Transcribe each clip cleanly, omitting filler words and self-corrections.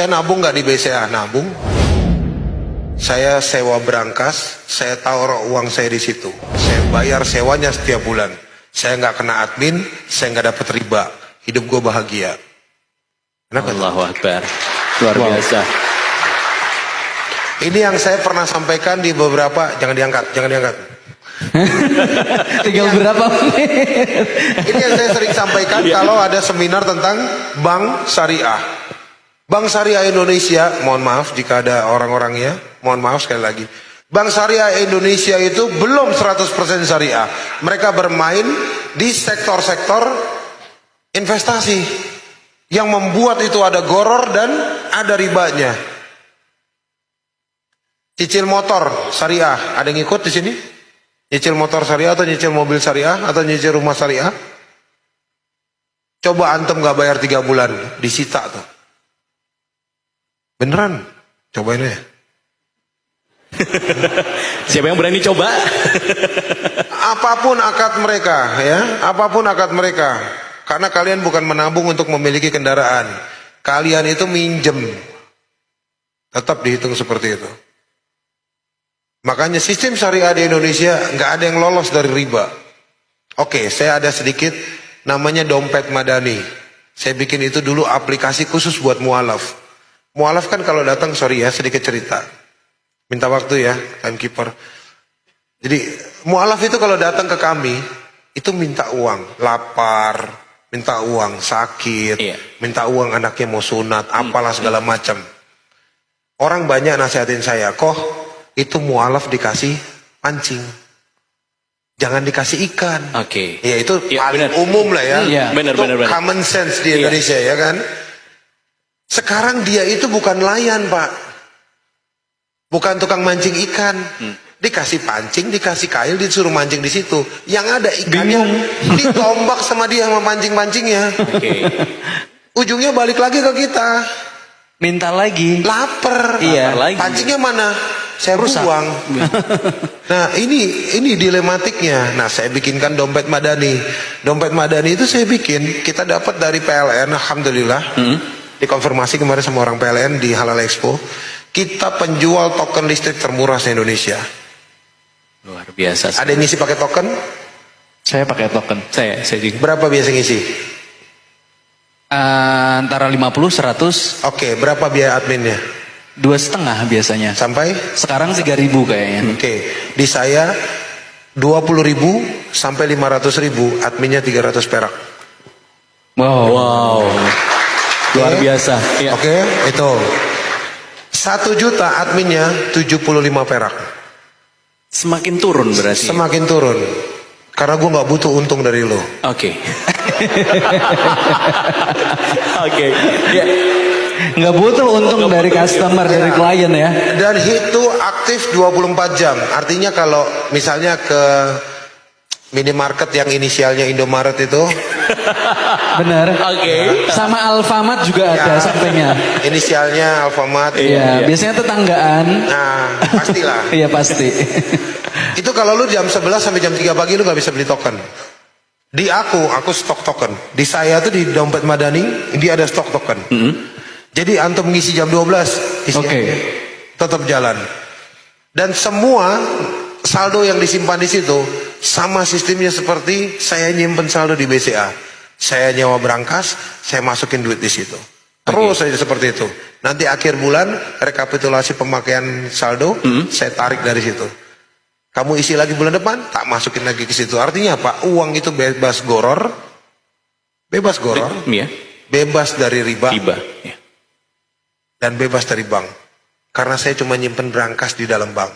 Saya nabung nggak di BCA? Nabung. Saya sewa berangkas, saya taruh uang saya di situ. Saya bayar sewanya setiap bulan. Saya nggak kena admin, saya nggak dapat riba. Hidup gue bahagia. Kenapa? Allahu Akbar. Luar biasa. Ini yang saya pernah sampaikan di beberapa, jangan diangkat, jangan diangkat. Tinggal berapa menit? Ini yang saya sering sampaikan kalau ada seminar tentang bank syariah. Bank Syariah Indonesia, mohon maaf jika ada orang-orangnya, mohon maaf sekali lagi. Bank Syariah Indonesia itu belum 100% syariah. Mereka bermain di sektor-sektor investasi yang membuat itu ada goror dan ada ribanya. Cicil motor syariah, ada yang ikut di sini? Nyicil motor syariah atau nyicil mobil syariah atau nyicil rumah syariah? Coba antum gak bayar 3 bulan, disita tuh. Beneran? Cobain aja. Siapa yang berani coba? Apapun akad mereka, ya, apapun akad mereka. Karena kalian bukan menabung untuk memiliki kendaraan. Kalian itu minjem. Tetap dihitung seperti itu. Makanya sistem syariah di Indonesia nggak ada yang lolos dari riba. Oke, saya ada sedikit namanya dompet madani. Saya bikin itu dulu aplikasi khusus buat mualaf. Mualaf kan kalau datang, sorry ya, sedikit cerita. Minta waktu ya, timekeeper. Jadi mualaf itu kalau datang ke kami, itu minta uang, lapar, minta uang, sakit, minta uang anaknya mau sunat, apalah segala macam. Orang banyak nasihatin saya, kok itu mualaf dikasih pancing. Jangan dikasih ikan. Oke. Ya itu ya, paling bener. umum lah ya. Benar, benar, benar. Common sense di Indonesia ya kan. Sekarang dia itu bukan nelayan Pak. Bukan tukang mancing ikan. Dikasih pancing, dikasih kail, disuruh mancing di situ. Yang ada ikannya ditombak sama dia sama pancing-pancingnya. Ujungnya balik lagi ke kita. Minta lagi. Lapar. Iya. Lapar lagi. Pancingnya mana? Saya buang. Nah ini dilematiknya. Nah saya bikinkan dompet madani. Dompet madani itu saya bikin. Kita dapat dari PLN, alhamdulillah. Dikonfirmasi kemarin sama orang PLN di Halal Expo. Kita penjual token listrik termurah di Indonesia. Luar biasa. Ada yang ngisi pakai token? Saya pakai token. Saya juga. Berapa biasa ngisi? Antara 50, 100. Oke, berapa biaya adminnya? 2,5 biasanya. Sampai? Sekarang 3.000 kayaknya. Oke, di saya 20.000 sampai 500.000, adminnya 300 perak. Wow. Luar biasa. Ya. Oke, itu 1 juta adminnya 75 perak. Semakin turun berarti. Semakin turun. Karena gue nggak butuh untung dari lo. Oke. Oke. Ya. Nggak butuh untung dari customer, dari klien ya. Dan itu aktif 24 jam. Artinya kalau misalnya ke minimarket yang inisialnya Indomaret itu. Benar. Oke. Sama Alfamart juga ada sampingnya. Inisialnya Alfamart. Iya, biasanya tetanggaan. Nah, pastilah. Iya pasti. Itu kalau lu jam 11 sampai jam 3 pagi lu nggak bisa beli token. Di aku stok token. Di saya tuh di dompet madani, dia ada stok token. Jadi antum mengisi jam 12, tetap jalan. Dan semua saldo yang disimpan di situ sama sistemnya seperti saya nyimpen saldo di BCA. Saya nyewa berangkas, saya masukin duit di situ. Terus saja seperti itu. Nanti akhir bulan rekapitulasi pemakaian saldo, saya tarik dari situ. Kamu isi lagi bulan depan, tak masukin lagi ke situ. Artinya apa? Uang itu bebas goror, Iya. bebas dari riba, Ya. dan bebas dari bank. Karena saya cuma nyimpen berangkas di dalam bank.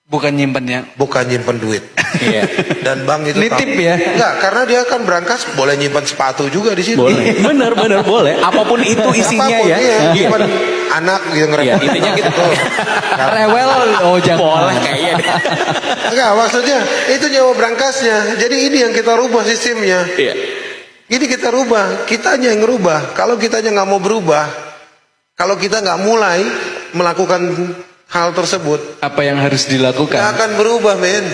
Bukan nyimpennya. Bukan nyimpen duit. Iya. Dan bank itu Nitip ya? Enggak, karena dia kan berangkas boleh nyimpan sepatu juga di situ. Boleh. Benar boleh. Apapun itu isinya Apapun, ya. iya. Iya. Nyimpan anak yang Iya, intinya kita Rewel, oh jangan. boleh kayaknya. Enggak, maksudnya itu nyewa berangkasnya. Jadi ini yang kita rubah sistemnya. Iya. Ini kita rubah, kitanya yang ngerubah. Kalau kitanya nggak mau berubah, kalau kita nggak mulai melakukan hal tersebut, Apa yang harus nggak dilakukan? akan berubah, men.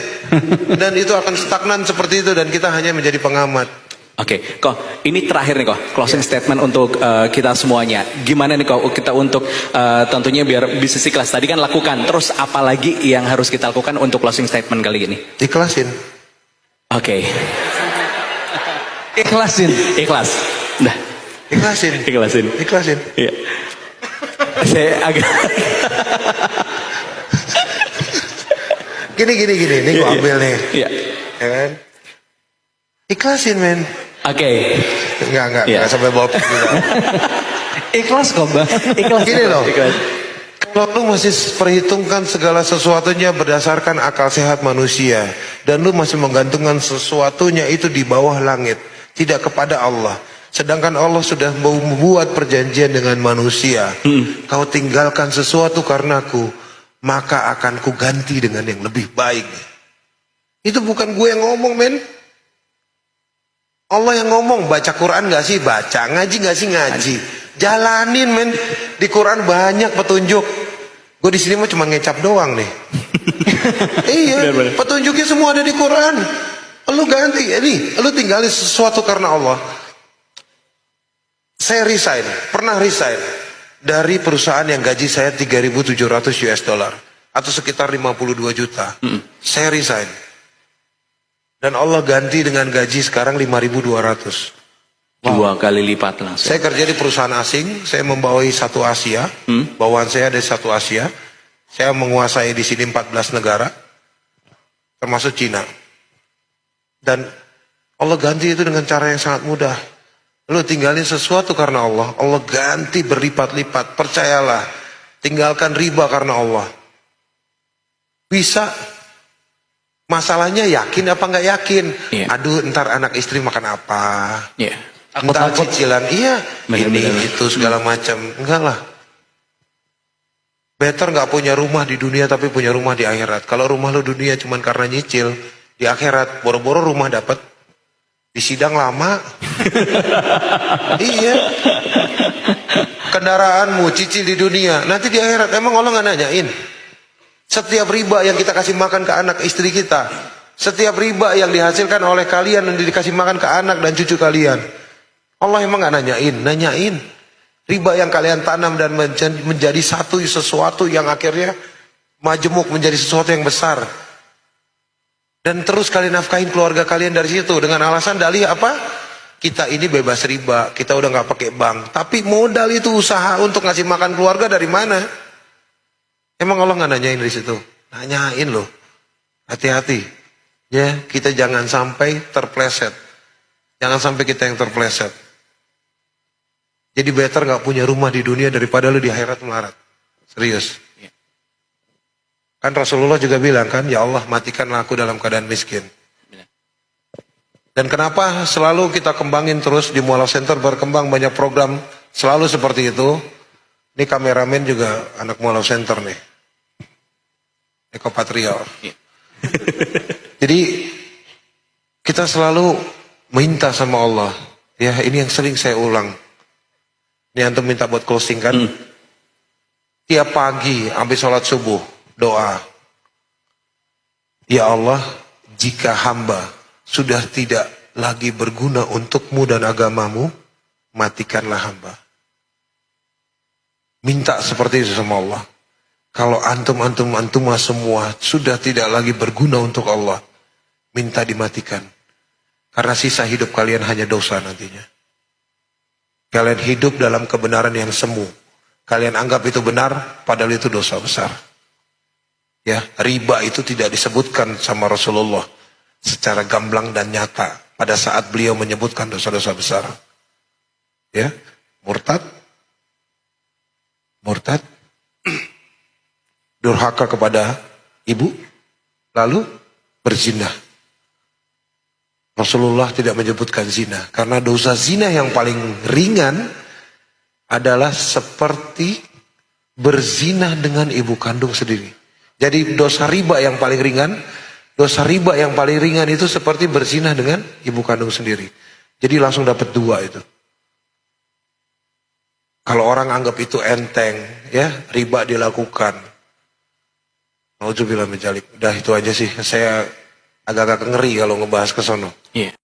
Dan itu akan stagnan seperti itu dan kita hanya menjadi pengamat. Oke, kok ini terakhir nih kok closing statement untuk kita semuanya. Gimana nih kok kita untuk tentunya biar bisnis ikhlas tadi kan lakukan. Terus apalagi yang harus kita lakukan untuk closing statement kali ini? Ikhlasin. Oke, Ikhlasin. ikhlas. Dah, Ikhlasin. ikhlasin. Ikhlasin. Iya. Saya agak Gini. Nih gua ambil nih. Iya. Ya kan? Ikhlasin, men. Oke. Enggak Iya. sampai bawa juga. Ikhlas kok bang. Ikhlas. Gini loh. Ikhlas. Kalau lu masih perhitungkan segala sesuatunya berdasarkan akal sehat manusia, dan lu masih menggantungkan sesuatunya itu di bawah langit, tidak kepada Allah. Sedangkan Allah sudah membuat perjanjian dengan manusia. Kau tinggalkan sesuatu karenaku, maka akan ku ganti dengan yang lebih baik. Itu bukan gue yang ngomong, men. Allah yang ngomong. Baca Quran gak sih? Baca. Ngaji gak sih? Ngaji. Jalanin, men. Di Quran banyak petunjuk. Gue di sini mah cuma ngecap doang nih. Iya, Benar. petunjuknya semua ada di Quran. Lu ganti, lu tinggalin sesuatu karena Allah. Saya resign, pernah resign dari perusahaan yang gaji saya 3.700 US dollar atau sekitar 52 juta. Saya resign. Dan Allah ganti dengan gaji sekarang 5.200. 2 kali lipat langsung. Saya kerja di perusahaan asing, saya membawai satu Asia, bawaan saya ada satu Asia. Saya menguasai di sini 14 negara, termasuk Cina. Dan Allah ganti itu dengan cara yang sangat mudah. Lu tinggalin sesuatu karena Allah, Allah ganti berlipat-lipat. Percayalah, tinggalkan riba karena Allah. Bisa. Masalahnya yakin apa nggak yakin? Iya. Aduh, ntar anak istri makan apa? Iya. Entar cicilan, iya, Benar-benar. ini itu segala macam. Enggak lah. Better nggak punya rumah di dunia tapi punya rumah di akhirat. Kalau rumah lu dunia cuman karena nyicil, di akhirat boro-boro rumah dapat, di sidang lama. Iya. Kendaraanmu cicil di dunia, nanti di akhirat emang Allah nggak nanyain. Setiap riba yang kita kasih makan ke anak istri kita, setiap riba yang dihasilkan oleh kalian dan dikasih makan ke anak dan cucu kalian, Allah emang nggak nanyain? Nanyain. Riba yang kalian tanam dan menjadi satu sesuatu yang akhirnya majemuk menjadi sesuatu yang besar. Dan terus kalian nafkahin keluarga kalian dari situ dengan alasan dalih apa? Kita ini bebas riba, kita udah nggak pakai bank. Tapi modal itu usaha untuk ngasih makan keluarga dari mana? Emang Allah nggak nanyain dari situ? Nanyain loh. Hati-hati. Ya, kita jangan sampai terpleset. Jangan sampai kita yang terpleset. Jadi better nggak punya rumah di dunia daripada lu di akhirat melarat. Serius. Kan Rasulullah juga bilang kan, ya Allah matikanlah aku dalam keadaan miskin. Dan kenapa selalu kita kembangin terus di Mualaf Center berkembang banyak program selalu seperti itu. Ini kameramen juga anak Mualaf Center nih. Eko Patrio. Jadi kita selalu minta sama Allah. Ya ini yang sering saya ulang. Ini antum minta buat closing kan. Tiap pagi habis sholat subuh doa. Ya Allah, jika hamba sudah tidak lagi berguna untukmu dan agamamu, matikanlah hamba. Minta seperti itu sama Allah. Kalau antum semua sudah tidak lagi berguna untuk Allah, minta dimatikan. Karena sisa hidup kalian hanya dosa nantinya. Kalian hidup dalam kebenaran yang semu. Kalian anggap itu benar, padahal itu dosa besar. Ya, riba itu tidak disebutkan sama Rasulullah secara gamblang dan nyata pada saat beliau menyebutkan dosa-dosa besar. Ya, murtad, durhaka kepada ibu, lalu berzina. Rasulullah tidak menyebutkan zina karena dosa zina yang paling ringan adalah seperti berzina dengan ibu kandung sendiri. Jadi dosa riba yang paling ringan itu seperti berzina dengan ibu kandung sendiri. Jadi langsung dapat 2 itu. Kalau orang anggap itu enteng, ya riba dilakukan. Nauzubillah min dzalik. Udah itu aja sih. Saya agak-agak ngeri kalau ngebahas ke sono. Iya.